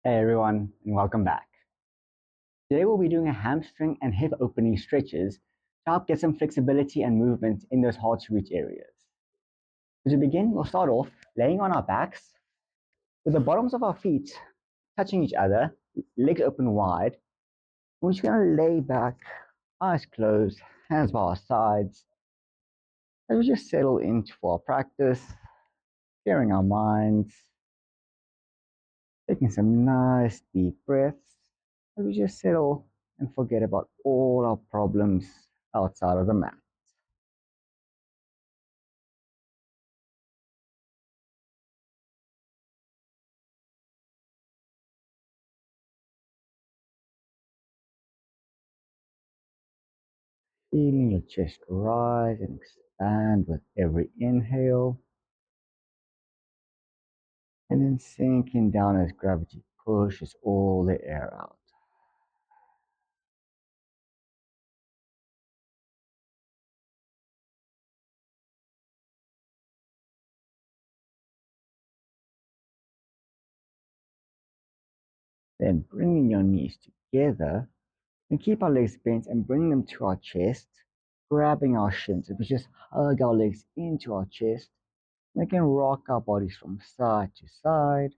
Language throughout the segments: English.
Hey everyone, and welcome back. Today we'll be doing a hamstring and hip opening stretches to help get some flexibility and movement in those hard to reach areas. To begin, we'll start off laying on our backs with the bottoms of our feet touching each other, legs open wide. We're just going to lay back, eyes closed, hands by our sides, as we just settle into our practice, clearing our minds, taking some nice deep breaths, as we just settle and forget about all our problems outside of the mat. Feeling your chest rise and expand with every inhale, and then sinking down as gravity pushes all the air out. Then bringing your knees together and keep our legs bent and bring them to our chest, grabbing our shins. If we just hug our legs into our chest, we can rock our bodies from side to side,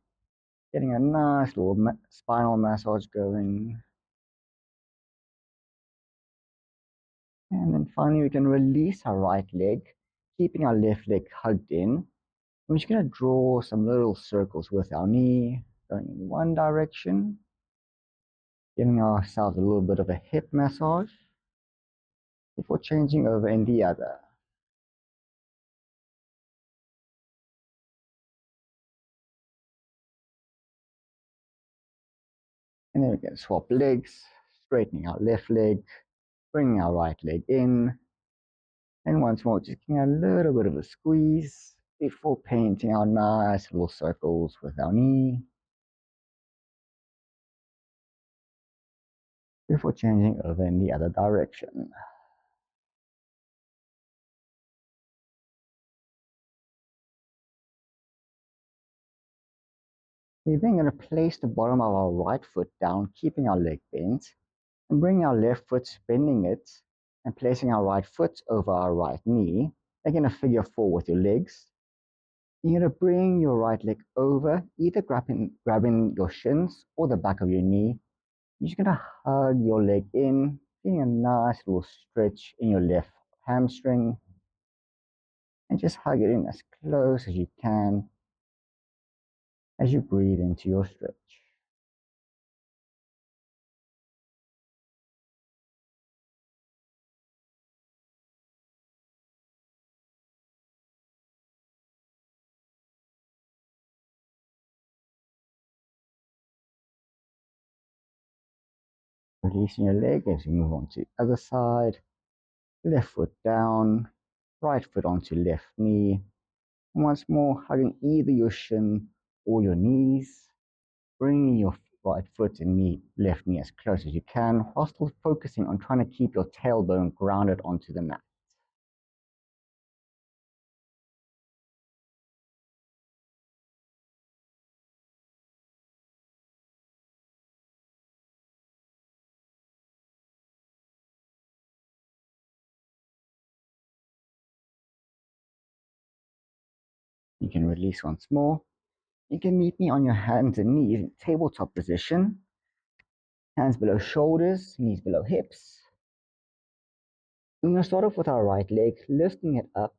getting a nice little spinal massage going. And then finally, we can release our right leg, keeping our left leg hugged in. We're just going to draw some little circles with our knee, going in one direction, giving ourselves a little bit of a hip massage before changing over in the other. And then we can swap legs, straightening our left leg, bringing our right leg in, and once more, just getting a little bit of a squeeze before painting our nice little circles with our knee, before changing over in the other direction. We're then going to place the bottom of our right foot down, keeping our leg bent, and bring our left foot, bending it, and placing our right foot over our right knee, making a figure four with your legs. You're going to bring your right leg over, either grabbing your shins or the back of your knee. You're just going to hug your leg in, feeling a nice little stretch in your left hamstring, and just hug it in as close as you can as you breathe into your stretch. Releasing your leg as you move on to the other side. Left foot down, right foot onto left knee. And once more, hugging either your shin or your knees, bringing your right foot and left knee as close as you can, while still focusing on trying to keep your tailbone grounded onto the mat. You can release once more. You can meet me on your hands and knees in tabletop position. Hands below shoulders, knees below hips. We're going to start off with our right leg, lifting it up,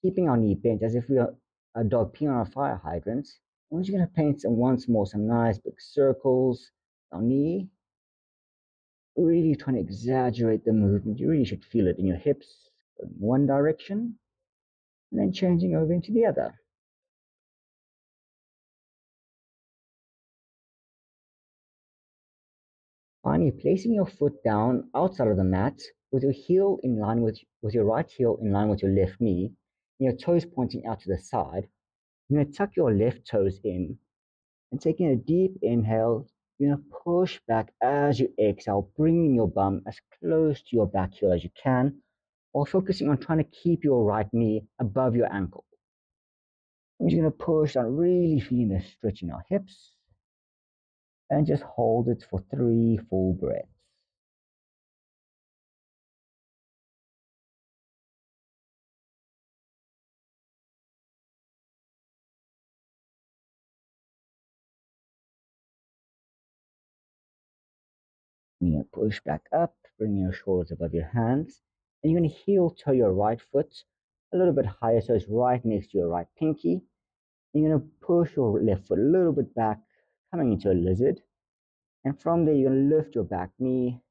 keeping our knee bent as if we are a dog peeing on a fire hydrant. And we're just going to paint once more some nice big circles. Our knee, really trying to exaggerate the movement. You really should feel it in your hips, in one direction, and then changing over into the other. Finally, placing your foot down outside of the mat with your heel in line with your right heel in line with your left knee, and your toes pointing out to the side. You're going to tuck your left toes in and taking a deep inhale, you're going to push back as you exhale, bringing your bum as close to your back heel as you can, while focusing on trying to keep your right knee above your ankle. We're just going to push down, really feeling the stretch in our hips. and just hold it for 3 full breaths. You're going to push back up, bring your shoulders above your hands, and you're going to heel toe your right foot a little bit higher so it's right next to your right pinky. You're going to push your left foot a little bit back, coming into a lizard. And from there, you're going to lift your back knee,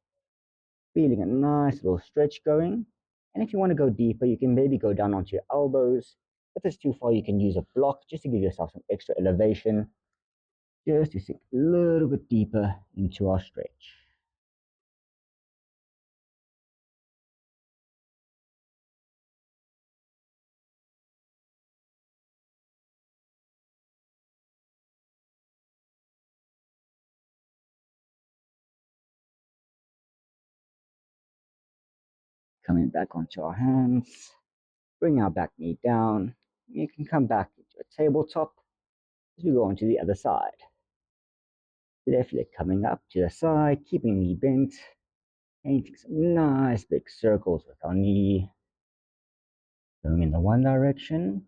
feeling a nice little stretch going. And if you want to go deeper, you can maybe go down onto your elbows. If it's too far, you can use a block just to give yourself some extra elevation, just to sink a little bit deeper into our stretch. Coming back onto our hands, bring our back knee down. You can come back into a tabletop as we go on to the other side. Left leg coming up to the side, keeping knee bent, painting some nice big circles with our knee, going in the one direction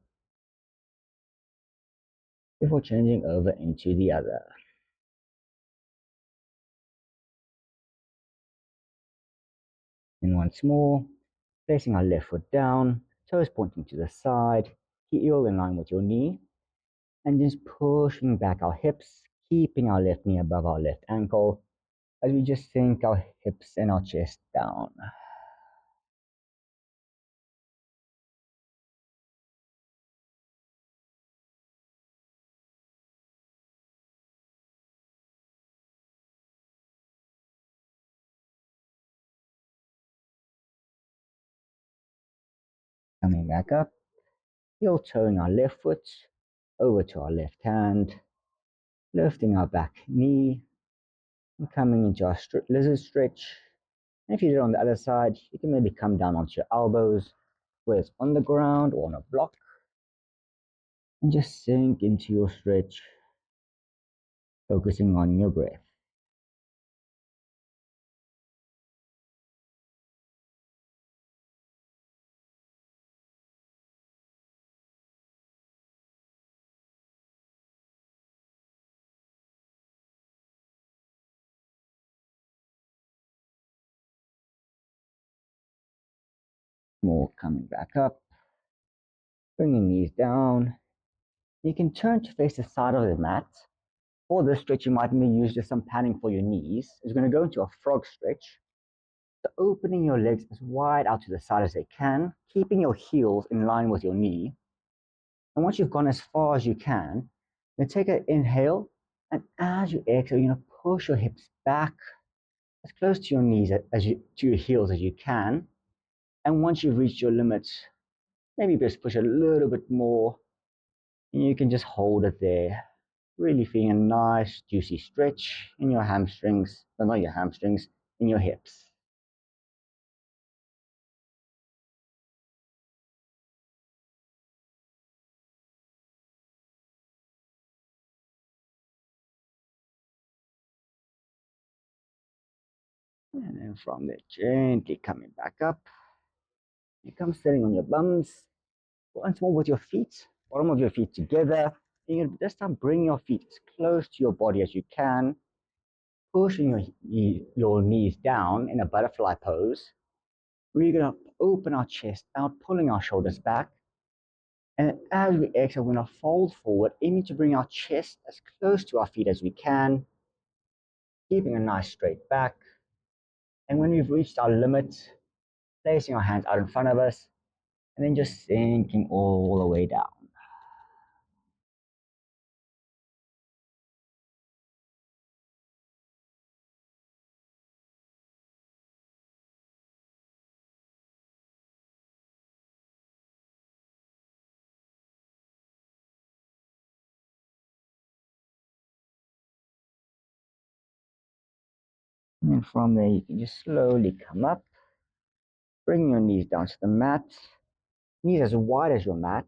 before changing over into the other. And once more, placing our left foot down, toes pointing to the side, heel in line with your knee, and just pushing back our hips, keeping our left knee above our left ankle as we just sink our hips and our chest down. Coming back up, heel toeing our left foot over to our left hand, lifting our back knee, and coming into our lizard stretch. And if you do it on the other side, you can maybe come down onto your elbows, whether it's on the ground or on a block, and just sink into your stretch, focusing on your breath. More coming back up, bringing knees down. You can turn to face the side of the mat. For this stretch, you might maybe use just some padding for your knees. It's going to go into a frog stretch. So opening your legs as wide out to the side as they can, keeping your heels in line with your knee. And once you've gone as far as you can, then take an inhale. And as you exhale, you're going to push your hips back as close to your knees to your heels as you can. And once you've reached your limits, maybe just push a little bit more. And you can just hold it there. Really feeling a nice, juicy stretch in your hamstrings, well, not your hamstrings, in your hips. And then from there, gently coming back up. You come sitting on your bums. Once more with your feet, bottom of your feet together. And you can this time bring your feet as close to your body as you can, pushing your knees down in a butterfly pose. We're going to open our chest out, pulling our shoulders back. And as we exhale, we're going to fold forward, aiming to bring our chest as close to our feet as we can, keeping a nice straight back. And when we've reached our limit, placing our hands out in front of us, and then just sinking all the way down. And then from there, you can just slowly come up, bring your knees down to the mat, knees as wide as your mat.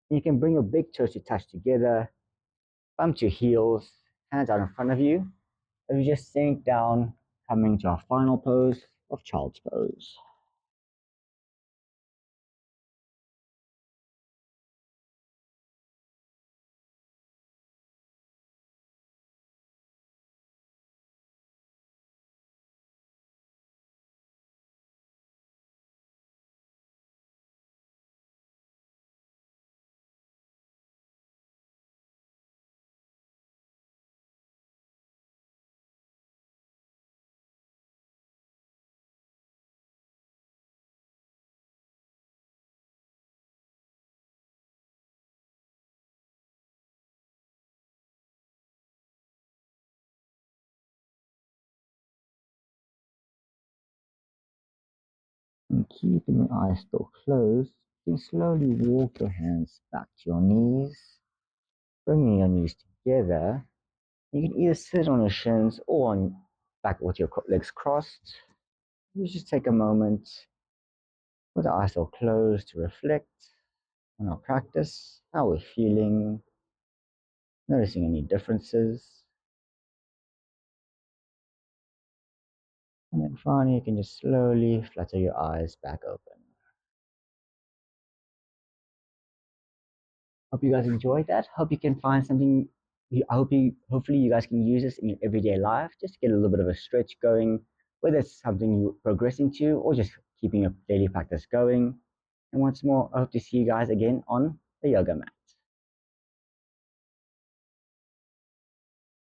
And you can bring your big toes to touch together, bump your heels, hands out in front of you. So we just sink down, coming to our final pose of child's pose. And keeping your eyes still closed, you can slowly walk your hands back to your knees, bringing your knees together. You can either sit on your shins or on back with your legs crossed. You just take a moment with our eyes still closed to reflect on our practice, how we're feeling, noticing any differences. And then finally, you can just slowly flutter your eyes back open. Hope you guys enjoyed that. Hope you can find something. Hopefully you guys can use this in your everyday life. Just get a little bit of a stretch going, whether it's something you're progressing to or just keeping your daily practice going. And once more, I hope to see you guys again on the yoga mat.